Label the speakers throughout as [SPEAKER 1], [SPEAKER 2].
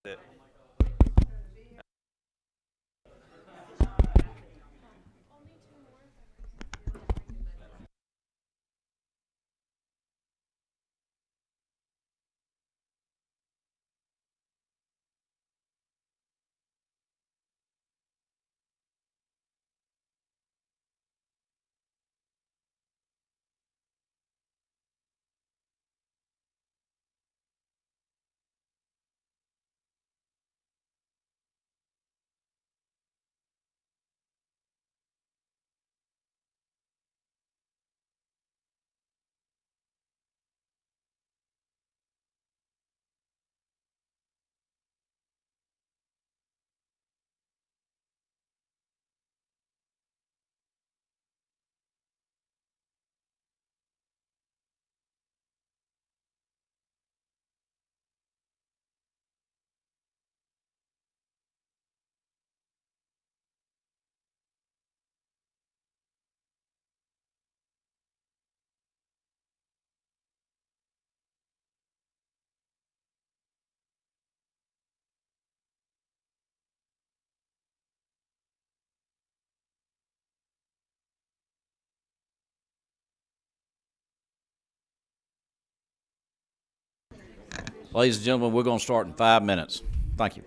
[SPEAKER 1] It.
[SPEAKER 2] Ladies and gentlemen, we're going to start in 5 minutes. Thank you.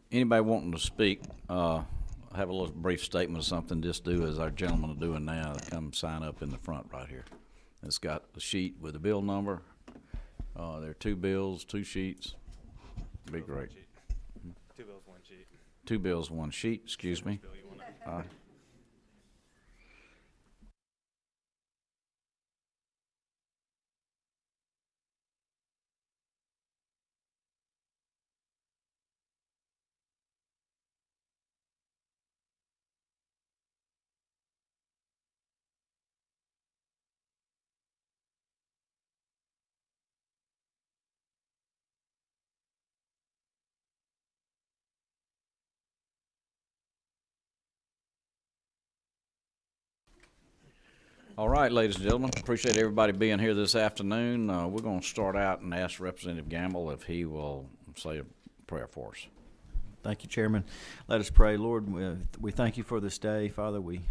[SPEAKER 2] Anybody wanting to speak, have a little brief statement or something, just do as our gentlemen are doing now. Come sign up in the front right here. It's got a sheet with the bill number. There are 2 bills, 2 sheets. Be great.
[SPEAKER 1] 2 bills, 1 sheet.
[SPEAKER 2] 2 bills, 1 sheet, excuse me.
[SPEAKER 1] Bill you want
[SPEAKER 2] All right, ladies and gentlemen, appreciate everybody being here this afternoon. We're going to start out and ask Representative Gamble if he will say a prayer for us.
[SPEAKER 3] Thank you, Chairman. Let us pray. Lord, we thank you for this day. Father, we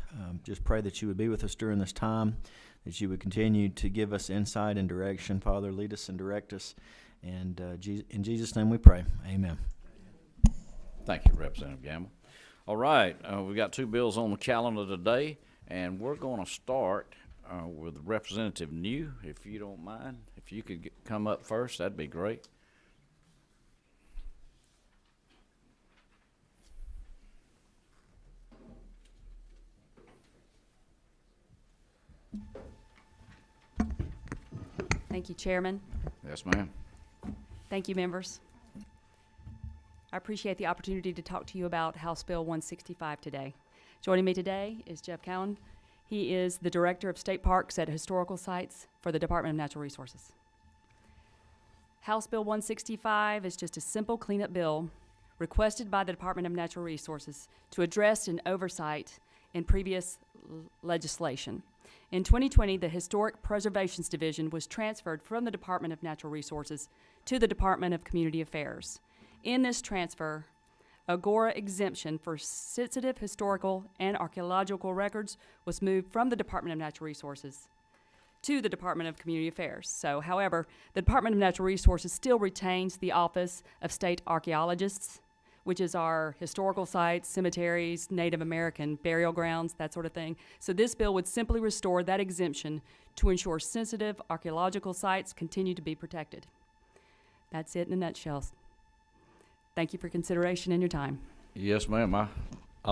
[SPEAKER 3] just pray that you would be with us during this time, that you would continue to give us insight and direction. Father, lead us and direct us. And in Jesus' name we pray. Amen.
[SPEAKER 2] Thank you, Representative Gamble. All right, we've got 2 bills on the calendar today, and we're going to start with Representative New, if you don't mind. If you could come up first, that'd be great.
[SPEAKER 4] Thank you, Chairman.
[SPEAKER 2] Yes, ma'am.
[SPEAKER 4] Thank you, members. I appreciate the opportunity to talk to you about House Bill 165 today. Joining me today is Jeff Cowan. He is the Director of State Parks at Historical Sites for the Department of Natural Resources. House Bill 165 is just a simple cleanup bill requested by the Department of Natural Resources to address an oversight in previous legislation. In 2020, the Historic Preservations Division was transferred from the Department of Natural Resources to the Department of Community Affairs. In this transfer, Agora exemption for sensitive historical and archaeological records was moved from the Department of Natural Resources to the Department of Community Affairs. So, however, the Department of Natural Resources still retains the Office of State Archaeologists, which is our historical sites, cemeteries, Native American burial grounds, that sort of thing. So this bill would simply restore that exemption to ensure sensitive archaeological sites continue to be protected. That's it in a nutshell. Thank you for consideration and your time.
[SPEAKER 2] Yes, ma'am. I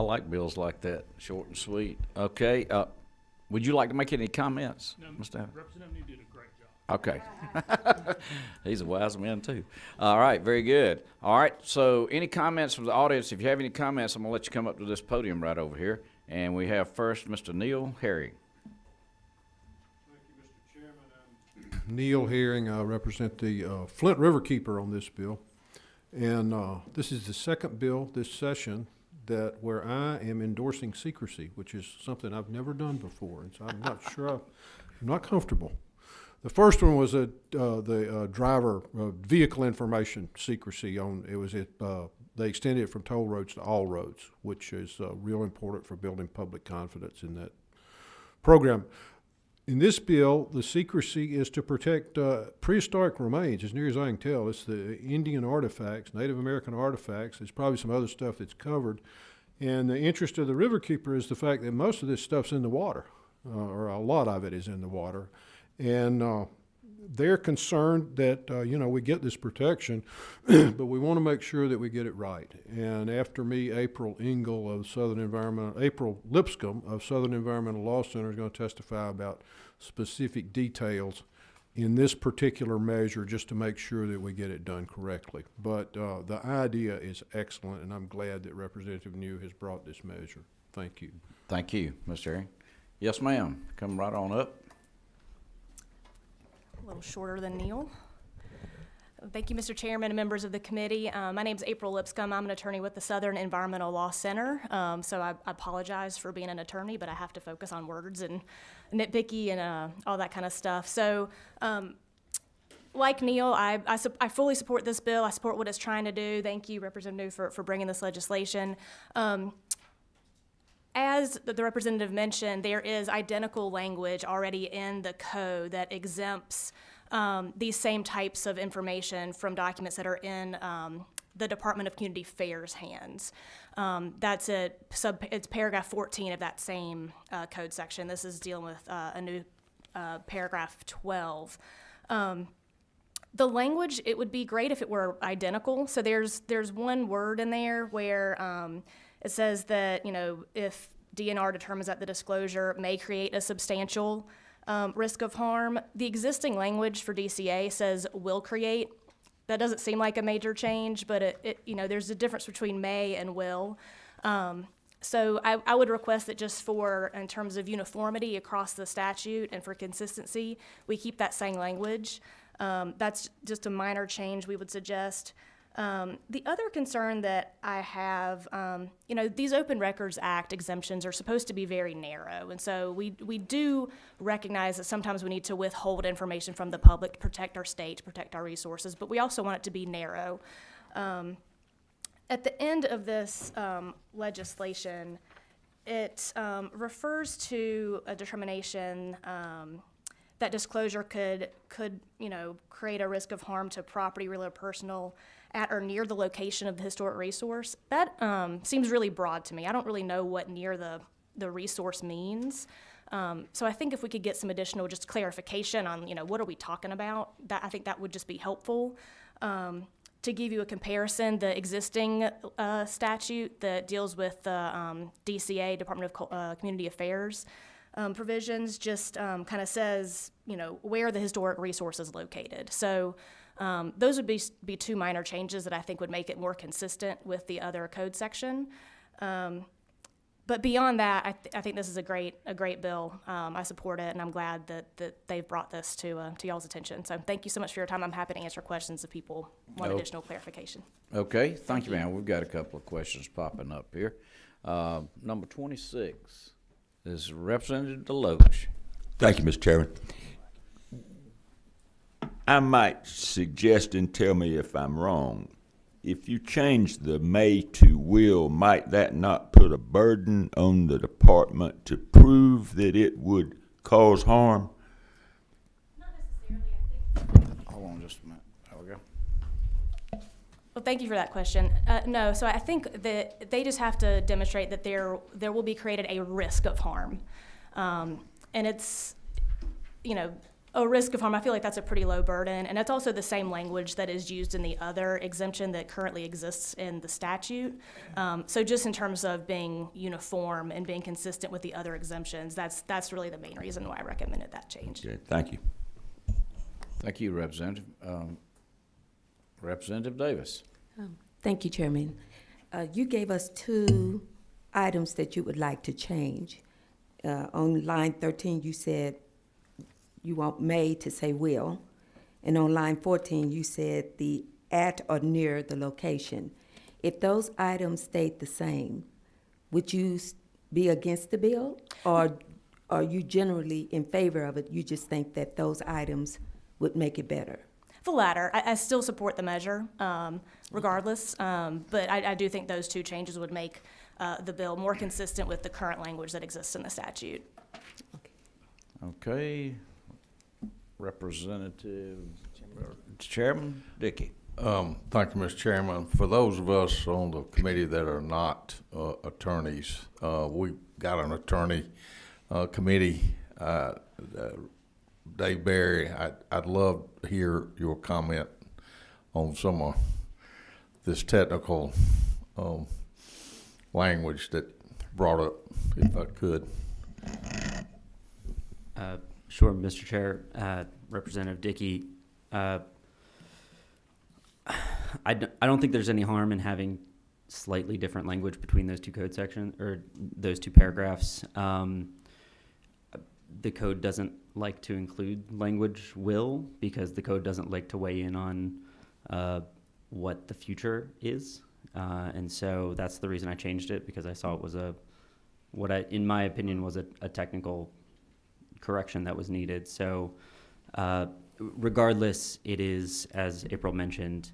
[SPEAKER 2] like bills like that, short and sweet. Okay. Would you like to make any comments,
[SPEAKER 5] No,
[SPEAKER 2] Mr. Allen?
[SPEAKER 5] Representative New did a great job.
[SPEAKER 2] Okay. He's a wise man, too. All right, very good. All right, so any comments from the audience? If you have any comments, I'm going to let you come up to this podium right over here. And we have first Mr. Neil Herring.
[SPEAKER 6] Thank you, Mr. Chairman. I'm Neil Herring. I represent the Flint River Keeper on this bill. And this is the second bill this session where I am endorsing secrecy, which is something I've never done before. And so I'm not sure, I'm not comfortable. The first one was the driver vehicle information secrecy they extended it from toll roads to all roads, which is real important for building public confidence in that program. In this bill, the secrecy is to protect prehistoric remains. As near as I can tell, it's the Indian artifacts, Native American artifacts. There's probably some other stuff that's covered. And the interest of the Riverkeeper is the fact that most of this stuff's in the water, or a lot of it is in the water. And they're concerned that, we get this protection, but we want to make sure that we get it right. And after me, April Lipscomb of Southern Environmental Law Center is going to testify about specific details in this particular measure just to make sure that we get it done correctly. But the idea is excellent, and I'm glad that Representative New has brought this measure. Thank you.
[SPEAKER 2] Thank you, Mr. Herring. Yes, ma'am. Come right on up.
[SPEAKER 7] A little shorter than Neil. Thank you, Mr. Chairman and members of the committee. My name is April Lipscomb. I'm an attorney with the Southern Environmental Law Center. So I apologize for being an attorney, but I have to focus on words and nitpicky and all that kind of stuff. So like Neil, I fully support this bill. I support what it's trying to do. Thank you, Representative New, for bringing this legislation. As the representative mentioned, there is identical language already in the code that exempts these same types of information from documents that are in the Department of Community Affairs' hands. It's paragraph 14 of that same code section. This is dealing with a new paragraph 12. The language, it would be great if it were identical. So there's one word in there where it says that, if DNR determines that the disclosure may create a substantial risk of harm, the existing language for DCA says will create. That doesn't seem like a major change, but there's a difference between may and will. So I would request that just in terms of uniformity across the statute and for consistency, we keep that same language. That's just a minor change we would suggest. The other concern that I have, these Open Records Act exemptions are supposed to be very narrow. And so we do recognize that sometimes we need to withhold information from the public to protect our state, to protect our resources, but we also want it to be narrow. At the end of this legislation, it refers to a determination that disclosure could create a risk of harm to property, real or personal, at or near the location of the historic resource. That seems really broad to me. I don't really know what near the resource means. So I think if we could get some additional just clarification on, what are we talking about, I think that would just be helpful. To give you a comparison, the existing statute that deals with the DCA, Department of Community Affairs, provisions just kind of says, where the historic resource is located. So those would be two minor changes that I think would make it more consistent with the other code section. But beyond that, I think this is a great bill. I support it, and I'm glad that they've brought this to y'all's attention. So thank you so much for your time. I'm happy to answer questions if people want additional clarification.
[SPEAKER 2] Okay, thank you, ma'am. We've got a couple of questions popping up here. Number 26 is Representative Deloach.
[SPEAKER 5] Thank you, Mr. Chairman. I might suggest, and tell me if I'm wrong, if you change the may to will, might that not put a burden on the department to prove that it would cause harm?
[SPEAKER 7] Not necessarily, I think.
[SPEAKER 2] Hold on just a minute. There we go.
[SPEAKER 7] Well, thank you for that question. No, so I think that they just have to demonstrate that there will be created a risk of harm. And it's, a risk of harm, I feel like that's a pretty low burden. And that's also the same language that is used in the other exemption that currently exists in the statute. So just in terms of being uniform and being consistent with the other exemptions, that's really the main reason why I recommended that change.
[SPEAKER 5] Okay, thank you.
[SPEAKER 2] Thank you, Representative. Representative Davis.
[SPEAKER 8] Thank you, Chairman. You gave us two items that you would like to change. On line 13, you said you want may to say will. And on line 14, you said the at or near the location. If those items stayed the same, would you be against the bill? Or are you generally in favor of it? You just think that those items would make it better?
[SPEAKER 7] The latter. I still support the measure, regardless, but I do think those two changes would make the bill more consistent with the current language that exists in the statute.
[SPEAKER 2] Okay. Representative Chairman Dickey.
[SPEAKER 9] Thank you, Mr. Chairman. For those of us on the committee that are not attorneys, we got an attorney committee. Dave Barry, I'd love to hear your comment on some of this technical language that brought up, if I could.
[SPEAKER 10] Sure, Mr. Chair. Representative Dickey, I don't think there's any harm in having slightly different language between those two code sections, or those two paragraphs. The code doesn't like to include language will, because the code doesn't like to weigh in on what the future is. And so that's the reason I changed it, because I saw it was in my opinion, was a technical correction that was needed. So regardless, it is, as April mentioned,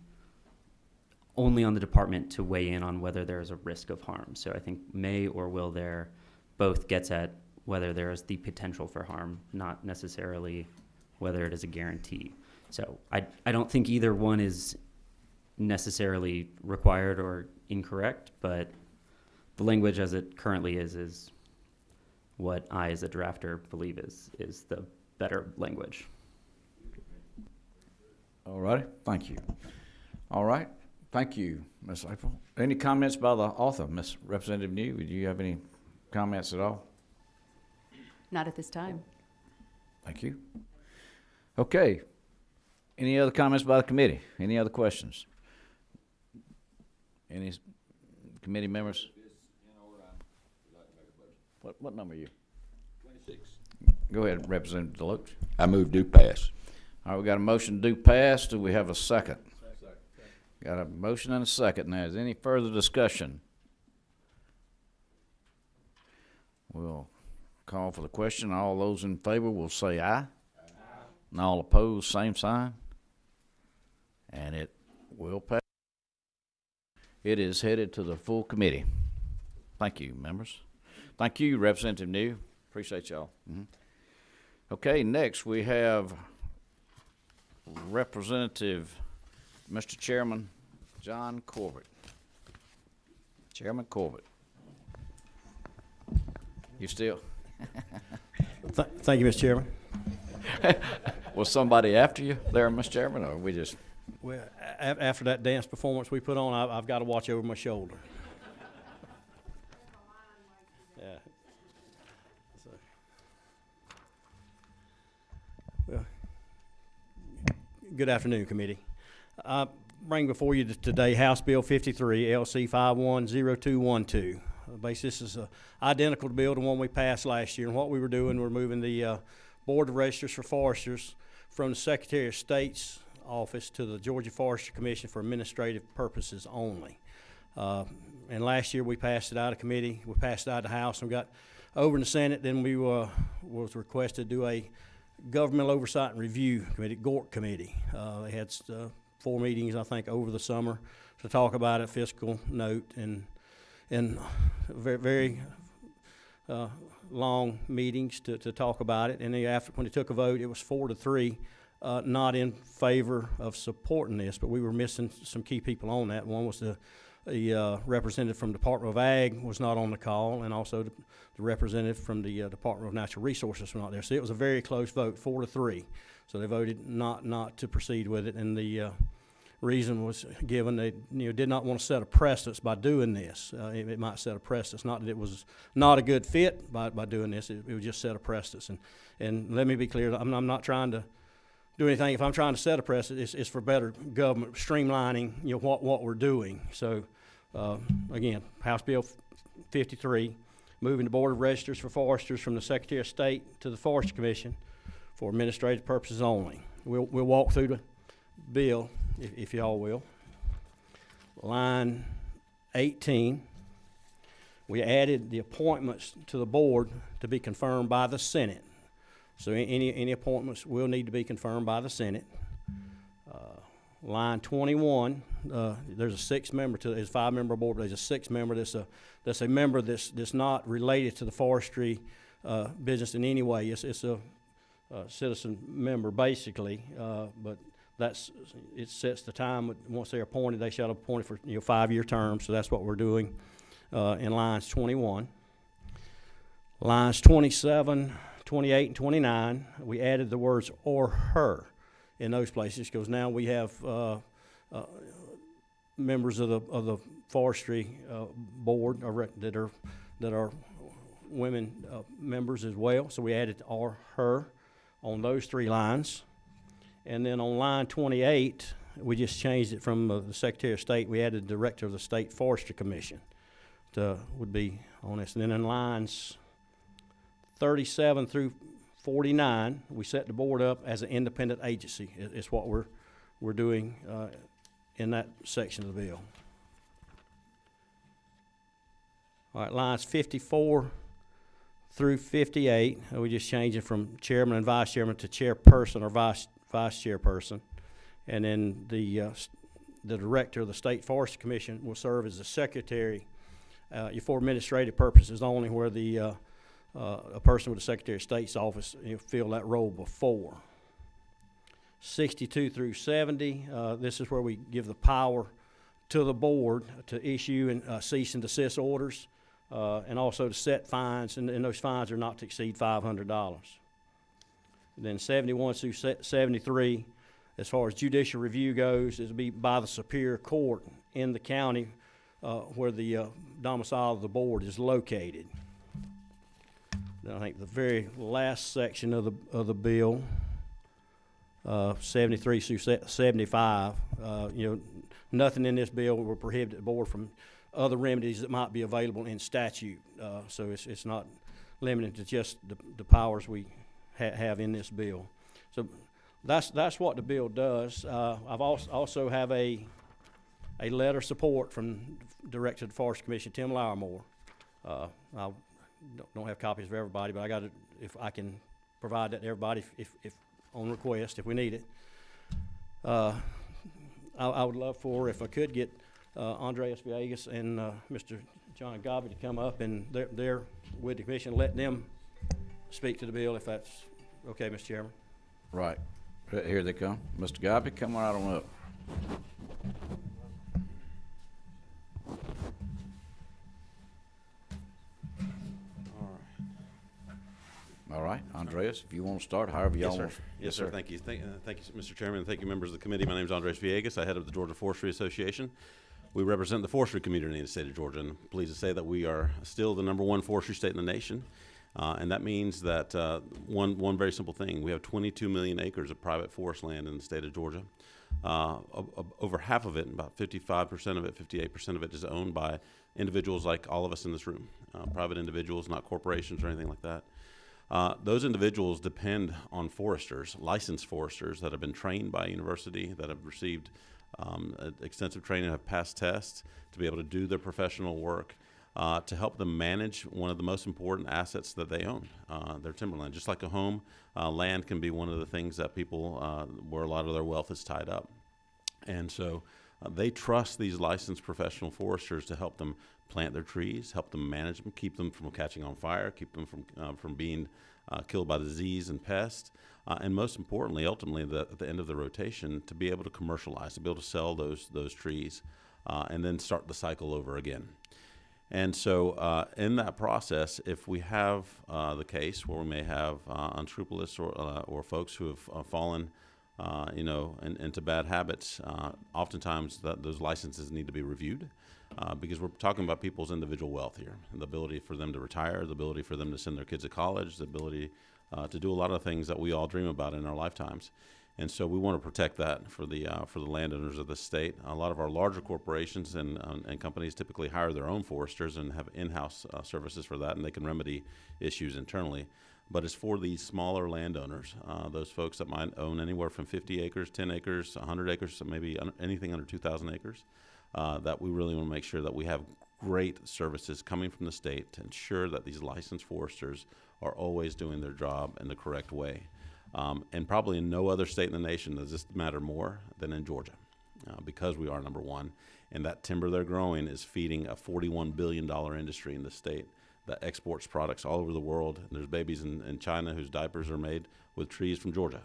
[SPEAKER 10] only on the department to weigh in on whether there is a risk of harm. So I think may or will there both gets at whether there is the potential for harm, not necessarily whether it is a guarantee. So I don't think either one is necessarily required or incorrect, but the language as it currently is what I, as a drafter, believe is the better language.
[SPEAKER 2] All righty, thank you. All right, thank you, Ms. April. Any comments by the author, Ms. Representative New? Do you have any comments at all?
[SPEAKER 4] Not at this time.
[SPEAKER 2] Thank you. Okay. Any other comments by the committee? Any other questions? Any committee members? What number are you?
[SPEAKER 5] 26.
[SPEAKER 2] Go ahead, Representative Deloach.
[SPEAKER 5] I move do pass.
[SPEAKER 2] All right, we got a motion to do pass. Do we have a second? Got a motion and a second. Now, is any further discussion? We'll call for the question. All those in favor will say aye. And all opposed, same sign. And it will pass. It is headed to the full committee. Thank you, members. Thank you, Representative New. Appreciate y'all. Okay, next we have Representative, Mr. Chairman, John Corbett. Chairman Corbett. You still?
[SPEAKER 11] Thank you, Mr. Chairman.
[SPEAKER 2] Was somebody after you there, Mr. Chairman, or we just?
[SPEAKER 11] Well, after that dance performance we put on, I've got to watch over my shoulder. Yeah. So, well, good afternoon, committee. I bring before you today House Bill 53, LC 510212. Basically, this is identical to bill to one we passed last year. And what we were doing, we're moving the Board of Registers for Foresters from the Secretary of State's office to the Georgia Forestry Commission for administrative purposes only. And last year we passed it out of committee, we passed it out of the House, and we got over in the Senate. Then we was requested to do a Governmental Oversight and Review Committee, GORC Committee. They had 4 meetings, I think, over the summer to talk about it, fiscal note, and very, very long meetings to talk about it. And then after, when they took a vote, it was 4-3, not in favor of supporting this, but we were missing some key people on that. One was the representative from the Department of Ag was not on the call, and also the representative from the Department of Natural Resources was not there. So it was a very close vote, 4-3. So they voted not to proceed with it, and the reason was given they did not want to set a precedence by doing this. It might set a precedence, not that it was not a good fit by doing this. It would just set a precedence. And let me be clear, I'm not trying to do anything. If I'm trying to set a precedent, it's for better government, streamlining what we're doing. So again, House Bill 53, moving the Board of Registers for Foresters from the Secretary of State to the Forestry Commission for administrative purposes only. We'll walk through the bill, if y'all will. Line 18, we added the appointments to the board to be confirmed by the Senate. So any appointments will need to be confirmed by the Senate. Line 21, there's a 6-member there's a 5-member board, but there's a 6-member that's a member that's not related to the forestry business in any way. It's a citizen member basically, but it sets the time. Once they're appointed, they shall be appointed for 5-year terms. So that's what we're doing in lines 21. Lines 27, 28, and 29, we added the words "or her" in those places because now we have members of the forestry board that are women members as well. So we added "or her" on those 3 lines. And then on line 28, we just changed it from the Secretary of State. We added the Director of the State Forestry Commission would be on this. And then in lines 37 through 49, we set the board up as an independent agency. It's what we're doing in that section of the bill. All right, lines 54 through 58, we just changed it from chairman and vice chairman to chairperson or vice chairperson. And then the director of the State Forestry Commission will serve as the secretary for administrative purposes only, where a person with the Secretary of State's office filled that role before. 62 through 70, this is where we give the power to the board to issue and cease and desist orders, and also to set fines, and those fines are not to exceed $500. Then 71 through 73, as far as judicial review goes, it'll be by the Superior Court in the county where the domicile of the board is located. Then I think the very last section of the bill, 73 through 75, nothing in this bill will prohibit the board from other remedies that might be available in statute. So it's not limited to just the powers we have in this bill. So that's what the bill does. I've also have a letter of support from Director of the Forest Commission, Tim Lauermore. I don't have copies for everybody, but I got it, if I can provide that to everybody if on request, if we need it. I would love for, if I could, get Andres Villegas and Mr. John Gobby to come up, and they're with the commission, let them speak to the bill, if that's okay, Mr. Chairman.
[SPEAKER 2] Right. Here they come. Mr. Gobby, come right on up. All right, Andreas, if you want to start, however y'all want.
[SPEAKER 1] Yes, sir. Thank you. Thank you, Mr. Chairman, and thank you, members of the committee. My name is Andres Villegas. I head up the Georgia Forestry Association. We represent the forestry community in the state of Georgia, and I'm pleased to say that we are still the #1 forestry state in the nation. And that means that one very simple thing: we have 22 million acres of private forest land in the state of Georgia. Over half of it, about 55% of it, 58% of it, is owned by individuals like all of us in this room, private individuals, not corporations or anything like that. Those individuals depend on foresters, licensed foresters that have been trained by a university, that have received extensive training, have passed tests to be able to do their professional work, to help them manage one of the most important assets that they own, their timberland. Just like a home, land can be one of the things that people, where a lot of their wealth is tied up. And so they trust these licensed professional foresters to help them plant their trees, help them manage them, keep them from catching on fire, keep them from being killed by disease and pests, and most importantly, ultimately, at the end of the rotation, to be able to commercialize, to be able to sell those trees, and then start the cycle over again. And so in that process, if we have the case where we may have unscrupulous or folks who have fallen into bad habits, oftentimes those licenses need to be reviewed. Because we're talking about people's individual wealth here, the ability for them to retire, the ability for them to send their kids to college, the ability to do a lot of things that we all dream about in our lifetimes. And so we want to protect that for the landowners of the state. A lot of our larger corporations and companies typically hire their own foresters and have in-house services for that, and they can remedy issues internally. But it's for these smaller landowners, those folks that might own anywhere from 50 acres, 10 acres, 100 acres, so maybe anything under 2,000 acres. That we really want to make sure that we have great services coming from the state to ensure that these licensed foresters are always doing their job in the correct way. And probably in no other state in the nation does this matter more than in Georgia, because we are #1. And that timber they're growing is feeding a $41 billion industry in the state that exports products all over the world. There's babies in China whose diapers are made with trees from Georgia.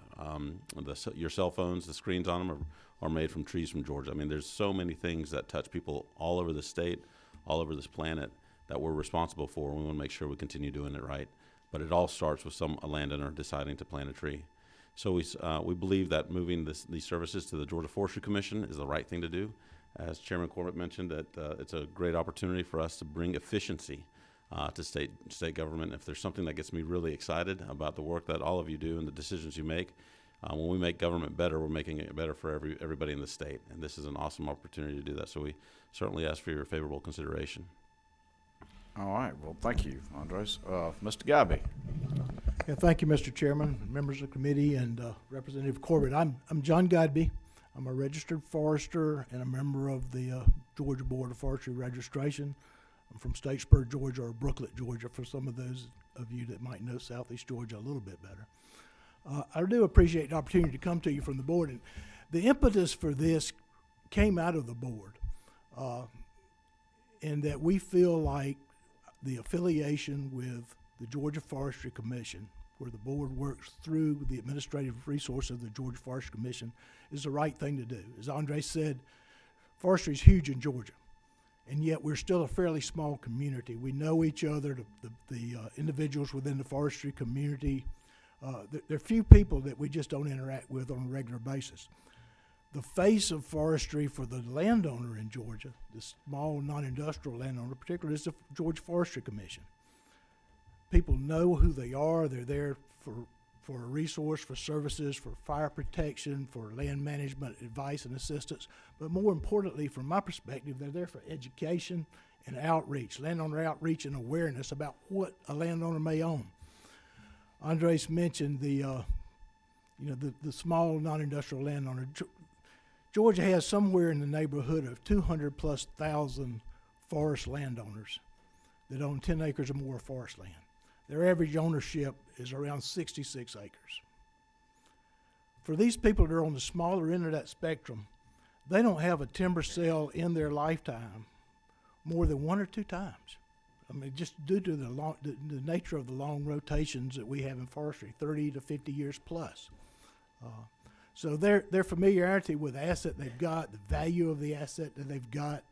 [SPEAKER 1] Your cell phones, the screens on them are made from trees from Georgia. I mean, there's so many things that touch people all over the state, all over this planet, that we're responsible for, and we want to make sure we continue doing it right. But it all starts with a landowner deciding to plant a tree. So we believe that moving these services to the Georgia Forestry Commission is the right thing to do. As Chairman Corbett mentioned, that it's a great opportunity for us to bring efficiency to state government. If there's something that gets me really excited about the work that all of you do and the decisions you make, when we make government better, we're making it better for everybody in the state. And this is an awesome opportunity to do that. So we certainly ask for your favorable consideration.
[SPEAKER 2] All right. Well, thank you, Andres. Mr. Gobby.
[SPEAKER 12] Yeah, thank you, Mr. Chairman, members of the committee, and Representative Corbett. I'm John Godby. I'm a registered forester and a member of the Georgia Board of Forestry Registration. I'm from Statesboro, Georgia, or Brooklet, Georgia, for some of those of you that might know Southeast Georgia a little bit better. I do appreciate the opportunity to come to you from the board, and the impetus for this came out of the board, in that we feel like the affiliation with the Georgia Forestry Commission, where the board works through the administrative resources of the Georgia Forestry Commission, is the right thing to do. As Andre said, Forestry is huge in Georgia, and yet we're still a fairly small community. We know each other, the individuals within the forestry community. There are few people that we just don't interact with on a regular basis. The face of forestry for the landowner in Georgia, the small non-industrial landowner in particular, is the Georgia Forestry Commission. People know who they are. They're there for a resource, for services, for fire protection, for land management advice and assistance. But more importantly, from my perspective, they're there for education and outreach, landowner outreach and awareness about what a landowner may own. Andres mentioned the small non-industrial landowner. Georgia has somewhere in the neighborhood of 200,000+ forest landowners that own 10 acres or more of forest land. Their average ownership is around 66 acres. For these people that are on the smaller end of that spectrum, they don't have a timber sale in their lifetime more than 1 or 2 times. I mean, just due to the nature of the long rotations that we have in forestry, 30 to 50 years plus. So their familiarity with the asset they've got, the value of the asset that they've got,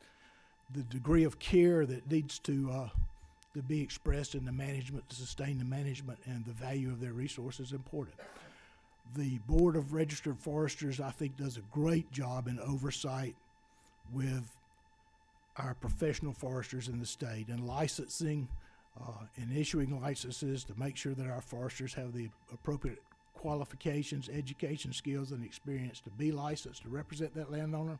[SPEAKER 12] the degree of care that needs to be expressed in the management, to sustain the management, and the value of their resources is important. The Board of Registered Foresters, I think, does a great job in oversight with our professional foresters in the state and licensing and issuing licenses to make sure that our foresters have the appropriate qualifications, education, skills, and experience to be licensed to represent that landowner.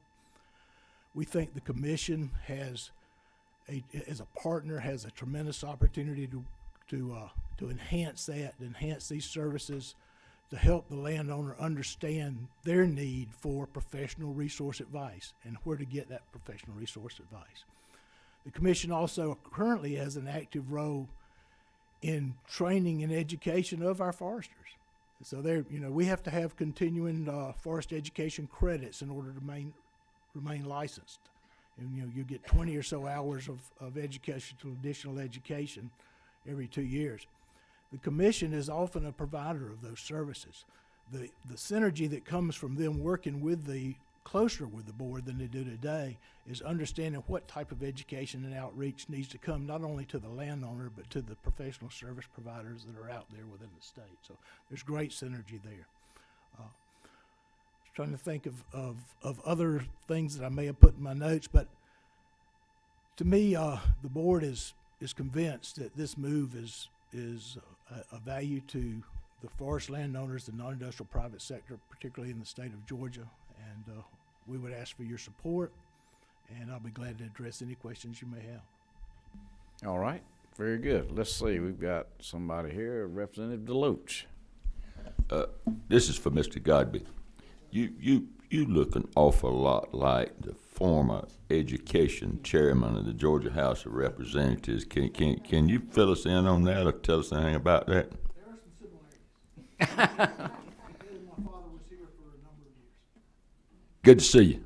[SPEAKER 12] We think the commission has as a partner, has a tremendous opportunity to enhance that, to enhance these services, to help the landowner understand their need for professional resource advice and where to get that professional resource advice. The commission also currently has an active role in training and education of our foresters. So we have to have continuing forest education credits in order to remain licensed. And you get 20 or so hours of additional education every 2 years. The commission is often a provider of those services. The synergy that comes from them working closer with the board than they do today is understanding what type of education and outreach needs to come not only to the landowner but to the professional service providers that are out there within the state. So there's great synergy there. Trying to think of other things that I may have put in my notes, but to me, the board is convinced that this move is a value to the forest landowners, the non-industrial private sector, particularly in the state of Georgia, and we would ask for your support, and I'll be glad to address any questions you may have.
[SPEAKER 2] All right, very good. Let's see, we've got somebody here, Representative DeLoach.
[SPEAKER 5] This is for Mr. Godby. You look an awful lot like the former education chairman of the Georgia House of Representatives. Can you fill us in on that or tell us anything about that?
[SPEAKER 12] There are some similarities. My father was here for a number of years.
[SPEAKER 5] Good to see you.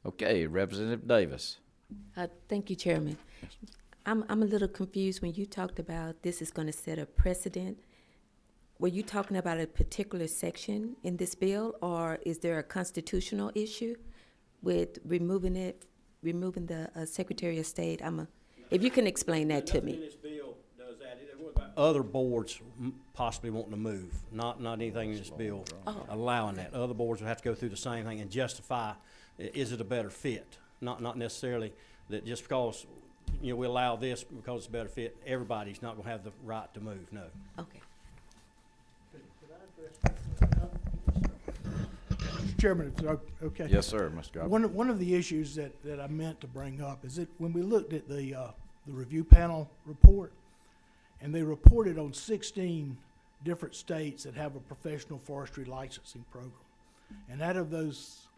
[SPEAKER 2] Okay, Representative Davis.
[SPEAKER 8] Thank you, Chairman. I'm a little confused when you talked about this is going to set a precedent. Were you talking about a particular section in this bill, or is there a constitutional issue with removing the Secretary of State? If you can explain that to
[SPEAKER 11] Nothing in
[SPEAKER 8] me.
[SPEAKER 11] this bill does that. It was about other boards possibly wanting to move, not anything in this bill allowing that. Other boards would have to go through the same thing and justify, is it a better fit? Not necessarily that just because we allow this because it's a better fit, everybody's not going to have the right to move. No.
[SPEAKER 8] Okay.
[SPEAKER 12] Mr. Chairman, if it's okay.
[SPEAKER 2] Yes, sir, Mr. Godby.
[SPEAKER 12] One of the issues that I meant to bring up is that when we looked at the review panel report, and they reported on 16 different states that have a professional forestry licensing program. And out of those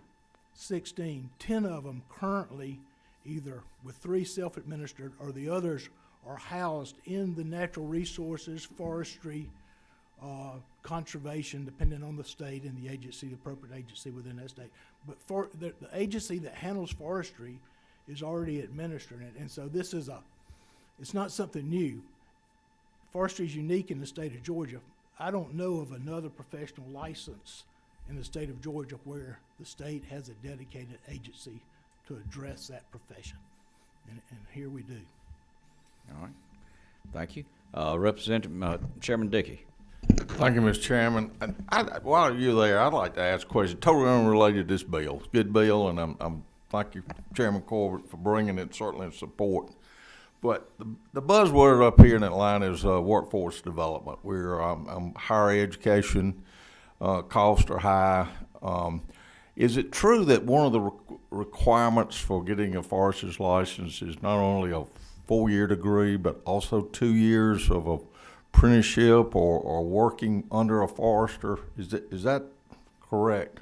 [SPEAKER 12] 16, 10 of them currently either with 3 self-administered or the others are housed in the natural resources, forestry, conservation, depending on the state and the agency, the appropriate agency within that state. But for the agency that handles forestry is already administering it, and so this is it's not something new. Forestry is unique in the state of Georgia. I don't know of another professional license in the state of Georgia where the state has a dedicated agency to address that profession. And here we do.
[SPEAKER 2] All right, thank you. Representative, Chairman Dickey.
[SPEAKER 9] Thank you, Mr. Chairman. And while you're there, I'd like to ask a question, totally unrelated to this bill. It's a good bill, and I'm thank you, Chairman Corbett, for bringing it, certainly in support. But the buzzword up here in Atlanta is workforce development. We're higher education, costs are high. Is it true that one of the requirements for getting a forester's license is not only a 4-year degree, but also 2 years of apprenticeship or working under a forester? Is that correct?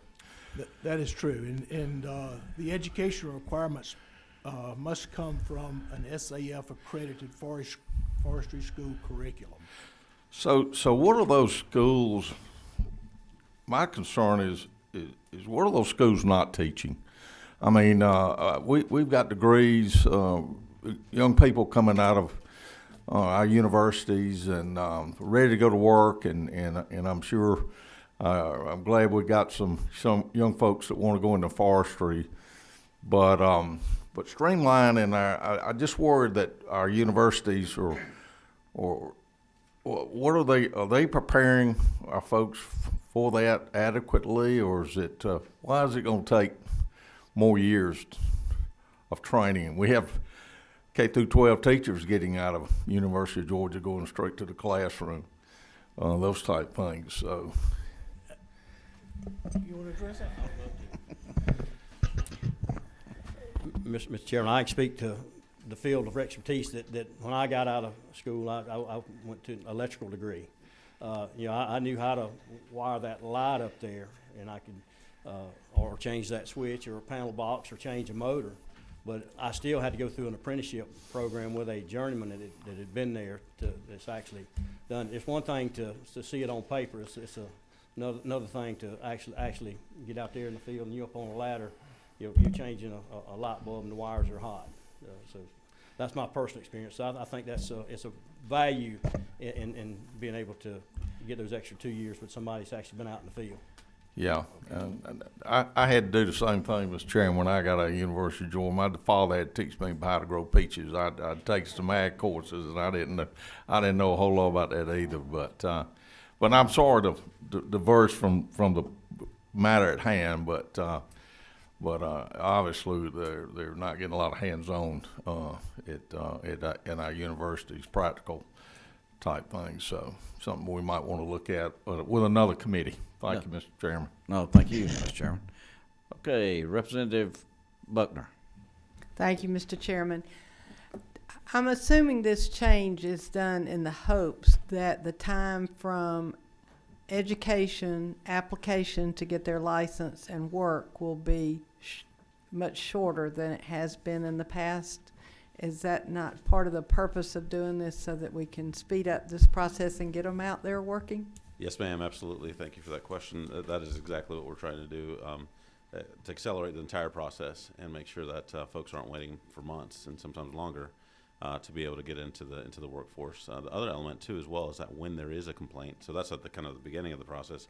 [SPEAKER 12] That is true, and the educational requirements must come from an SAF accredited forestry school curriculum.
[SPEAKER 9] So what are those schools? My concern is what are those schools not teaching? I mean, we've got degrees, young people coming out of our universities and ready to go to work, and I'm sure I'm glad we got some young folks that want to go into forestry, but streamlining I just worried that our universities or what are they preparing our folks for that adequately, or is it why is it going to take more years of training? We have K through 12 teachers getting out of University of Georgia going straight to the classroom, those type things. So,
[SPEAKER 12] You want to address that?
[SPEAKER 11] Mr. Chairman, I can speak to the field of expertise that when I got out of school, I went to an electrical degree. I knew how to wire that light up there, and I could, or change that switch or a panel box or change a motor. But I still had to go through an apprenticeship program with a journeyman that had been there that's actually done. It's one thing to see it on paper. It's another thing to actually get out there in the field and you're up on a ladder. You're changing a light bulb and the wires are hot. So that's my personal experience. So I think it's a value in being able to get those extra 2 years with somebody that's actually been out in the field.
[SPEAKER 9] yeah, and I had to do the same thing, Mr. Chairman, when I got out of University of Georgia. My father had to teach me how to grow peaches. I'd take some ag courses, and I didn't know a whole lot about that either. But I'm sorry to diverge from the matter at hand, but obviously they're not getting a lot of hands-on in our universities, practical type things. So something we might want to look at with another committee. Thank you, Mr. Chairman.
[SPEAKER 2] No, thank you, Mr. Chairman. Okay, Representative Buckner.
[SPEAKER 13] Thank you, Mr. Chairman. I'm assuming this change is done in the hopes that the time from education, application to get their license and work will be much shorter than it has been in the past. Is that not part of the purpose of doing this, so that we can speed up this process and get them out there working?
[SPEAKER 1] Yes, ma'am, absolutely. Thank you for that question. That is exactly what we're trying to do, to accelerate the entire process and make sure that folks aren't waiting for months and sometimes longer to be able to get into the workforce. The other element too, as well, is that when there is a complaint, so that's at the kind of the beginning of the process.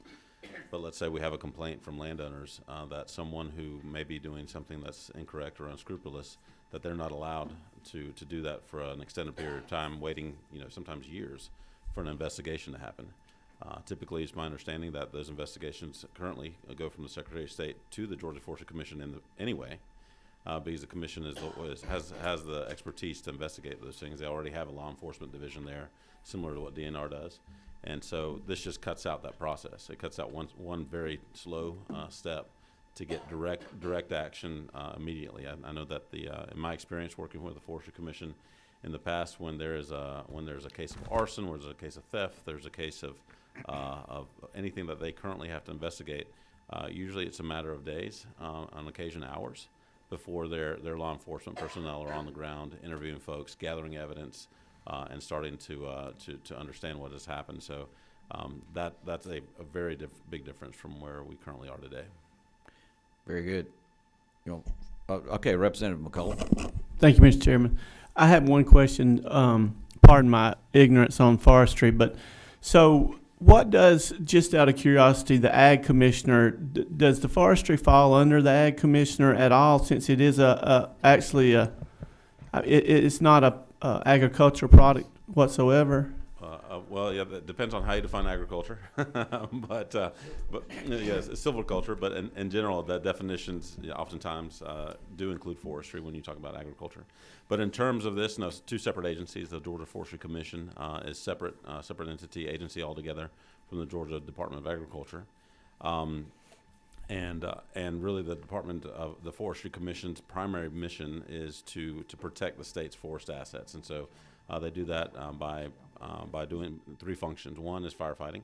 [SPEAKER 1] But let's say we have a complaint from landowners that someone who may be doing something that's incorrect or unscrupulous, that they're not allowed to do that for an extended period of time, waiting, sometimes years for an investigation to happen. Typically, it's my understanding that those investigations currently go from the Secretary of State to the Georgia Forestry Commission anyway, because the commission has the expertise to investigate those things. They already have a law enforcement division there, similar to what DNR does. And so this just cuts out that process. It cuts out one very slow step to get direct action immediately. I know that in my experience working with the Forestry Commission in the past, when there's a case of arson, where there's a case of theft, there's a case of anything that they currently have to investigate, usually it's a matter of days, on occasion hours, before their law enforcement personnel are on the ground interviewing folks, gathering evidence, and starting to understand what has happened. So that's a very big difference from where we currently are today.
[SPEAKER 2] Very good. Okay, Representative McCullough.
[SPEAKER 14] Thank you, Mr. Chairman. I have one question. Pardon my ignorance on forestry, but so what does, just out of curiosity, the ag commissioner, does the forestry fall under the ag commissioner at all, since it is it's not a agricultural product whatsoever?
[SPEAKER 1] Well, yeah, that depends on how you define agriculture, but yes, it's silviculture. But in general, the definitions oftentimes do include forestry when you talk about agriculture. But in terms of this, no, it's two separate agencies. The Georgia Forestry Commission is separate entity, agency altogether from the Georgia Department of Agriculture, and really the Department of the Forestry Commission's primary mission is to protect the state's forest assets, and so they do that by doing three functions. One is firefighting,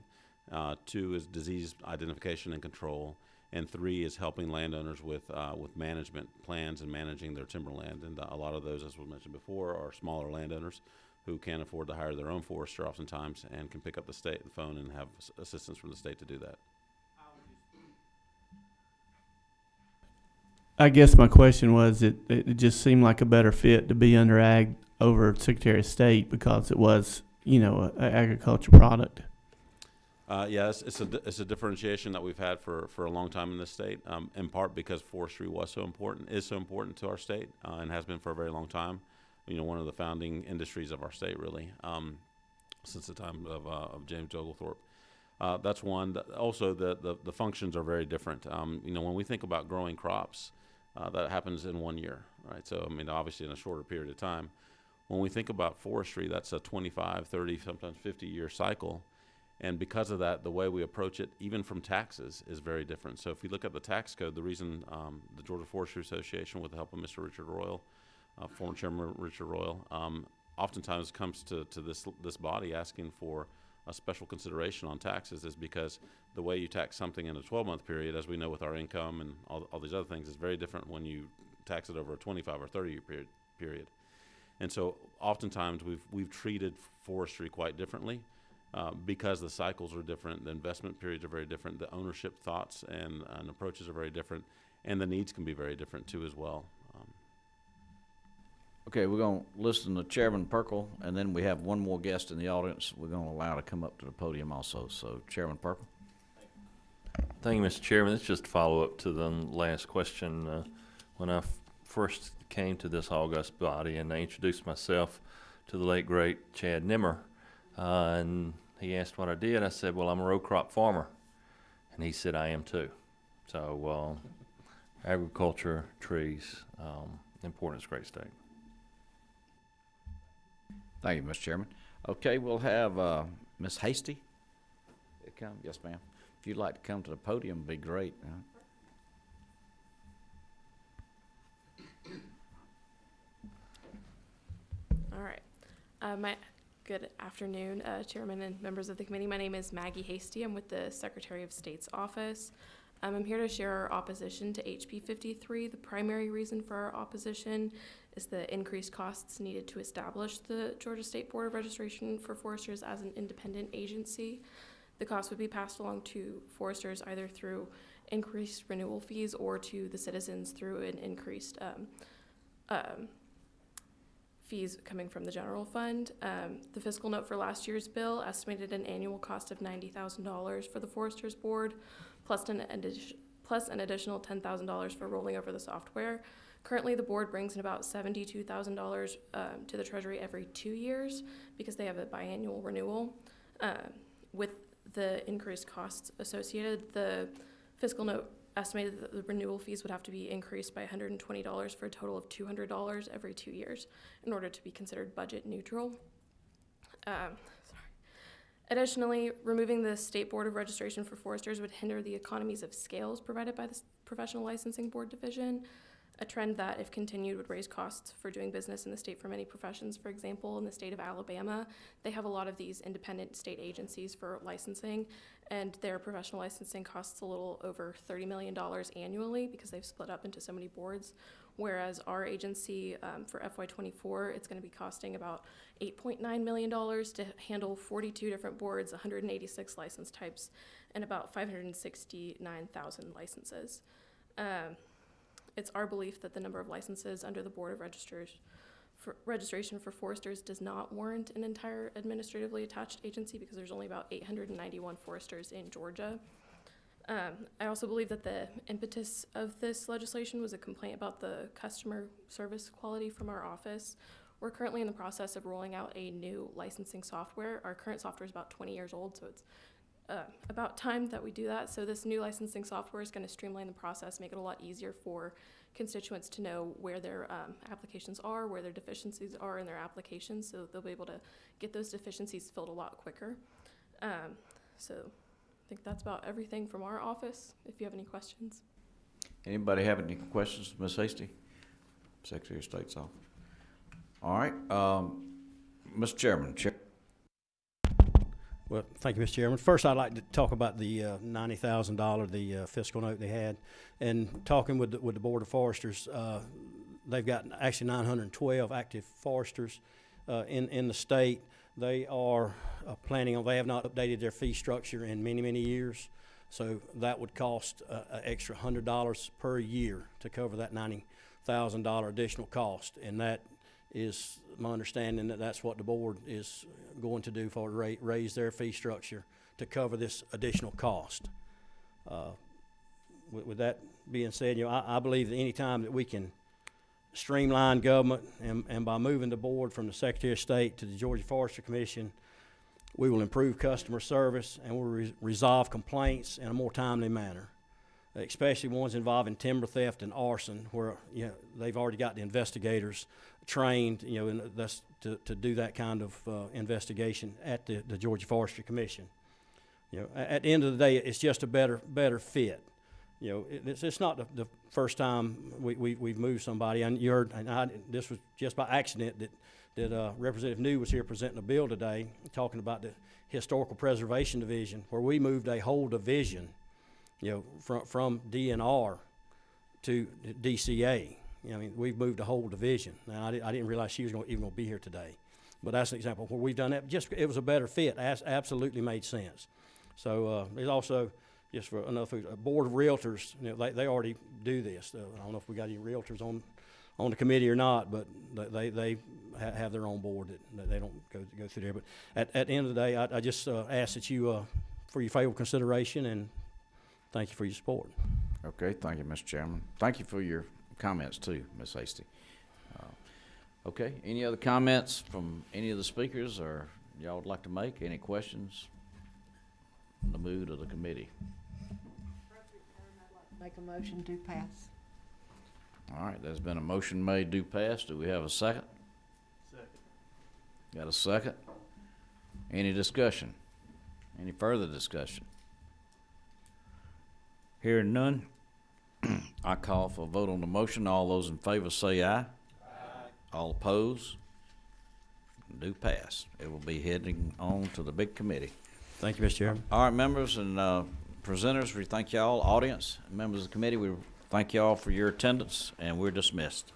[SPEAKER 1] two is disease identification and control, and three is helping landowners with management plans and managing their timberland. And a lot of those, as we mentioned before, are smaller landowners who can't afford to hire their own forester oftentimes and can pick up the phone and have assistance from the state to do that.
[SPEAKER 14] I guess my question was, it just seemed like a better fit to be under ag over Secretary of State because it was, an agriculture product.
[SPEAKER 1] Yeah, it's a differentiation that we've had for a long time in this state, in part because forestry is so important to our state, and has been for a very long time. One of the founding industries of our state, really, since the time of James Oglethorpe. That's one. Also, the functions are very different. When we think about growing crops, that happens in 1 year, right? So, obviously in a shorter period of time. When we think about forestry, that's a 25, 30, sometimes 50-year cycle. And because of that, the way we approach it, even from taxes, is very different. So if you look at the tax code, the reason the Georgia Forestry Association, with the help of Mr. Richard Royal, former Chairman Richard Royal, oftentimes comes to this body asking for a special consideration on taxes, is because the way you tax something in a 12-month period, as we know with our income and all these other things, is very different when you tax it over a 25 or 30-year period. And so oftentimes we've treated forestry quite differently because the cycles are different, the investment periods are very different, the ownership thoughts and approaches are very different, and the needs can be very different too as well.
[SPEAKER 2] Okay, we're going to listen to Chairman Perkle, and then we have one more guest in the audience we're going to allow to come up to the podium also. So, Chairman Perkle.
[SPEAKER 15] Thank you, Mr. Chairman. It's just a follow-up to the last question. When I first came to this august body and I introduced myself to the late, great Chad Nimmer, and he asked what I did, I said, well, I'm a row crop farmer. And he said, I am too. So agriculture, trees, important, great state.
[SPEAKER 2] Thank you, Mr. Chairman. Okay, we'll have Ms. Hasty come. Yes, ma'am. If you'd like to come to the podium, it'd be great.
[SPEAKER 16] All right. Good afternoon, Chairman and members of the committee. My name is Maggie Hasty. I'm with the Secretary of State's office. I'm here to share our opposition to HB 53. The primary reason for our opposition is the increased costs needed to establish the Georgia State Board of Registration for Foresters as an independent agency. The cost would be passed along to foresters either through increased renewal fees or to the citizens through an increased fees coming from the general fund. The fiscal note for last year's bill estimated an annual cost of $90,000 for the Foresters Board, plus an additional $10,000 for rolling over the software. Currently, the board brings in about $72,000 to the Treasury every 2 years because they have a biannual renewal. With the increased costs associated, the fiscal note estimated that the renewal fees would have to be increased by $120 for a total of $200 every 2 years in order to be considered budget neutral. Additionally, removing the State Board of Registration for Foresters would hinder the economies of scales provided by the Professional Licensing Board Division, a trend that, if continued, would raise costs for doing business in the state for many professions. For example, in the state of Alabama, they have a lot of these independent state agencies for licensing, and their professional licensing costs a little over $30 million annually because they've split up into so many boards, whereas our agency for FY24, it's going to be costing about $8.9 million to handle 42 different boards, 186 license types, and about 569,000 licenses. It's our belief that the number of licenses under the Board of Registers registration for foresters does not warrant an entire administratively attached agency because there's only about 891 foresters in Georgia. I also believe that the impetus of this legislation was a complaint about the customer service quality from our office. We're currently in the process of rolling out a new licensing software. Our current software is about 20 years old, so it's about time that we do that. So this new licensing software is going to streamline the process, make it a lot easier for constituents to know where their applications are, where their deficiencies are in their applications, so they'll be able to get those deficiencies filled a lot quicker. So I think that's about everything from our office, if you have any questions.
[SPEAKER 2] Anybody have any questions, Ms. Hasty? Secretary of State's office. All right, Mr. Chairman.
[SPEAKER 11] Well, thank you, Mr. Chairman. First, I'd like to talk about the $90,000, the fiscal note they had, and talking with the Board of Foresters. They've got actually 912 active foresters in the state. They are planning on. They have not updated their fee structure in many years, so that would cost an extra $100 per year to cover that $90,000 additional cost, and that is my understanding that that's what the board is going to do for raise their fee structure to cover this additional cost. With that being said, I believe that any time that we can streamline government and by moving the board from the Secretary of State to the Georgia Forestry Commission, we will improve customer service and we'll resolve complaints in a more timely manner, especially ones involving timber theft and arson, where they've already got the investigators trained, and that's to do that kind of investigation at the Georgia Forestry Commission. At the end of the day, it's just a better fit. It's not the first time we've moved somebody. And you heard, this was just by accident that Representative New was here presenting a bill today, talking about the Historical Preservation Division, where we moved a whole division, from DNR to DCA. We've moved a whole division. Now, I didn't realize she was even going to be here today, but that's an example where we've done that. It was a better fit. Absolutely made sense. So there's also, just for another board of realtors, they already do this. I don't know if we got any realtors on the committee or not, but they have their own board that they don't go through there. But at the end of the day, I just ask that you, for your favorable consideration, and thank you for your support.
[SPEAKER 2] Okay, thank you, Mr. Chairman. Thank you for your comments too, Ms. Hasty. Okay, any other comments from any of the speakers or y'all would like to make? Any questions on the mood of the committee?
[SPEAKER 13] Make a motion to pass.
[SPEAKER 2] All right, there's been a motion made to pass. Do we have a second? Second. Got a second? Any discussion? Any further discussion? Hearing none, I call for a vote on the motion. All those in favor say aye. Aye. All opposed? Do pass. It will be heading on to the big committee.
[SPEAKER 11] Thank you, Mr. Chairman.
[SPEAKER 2] All right, members and presenters, we thank y'all. Audience, members of the committee, we thank y'all for your attendance, and we're dismissed.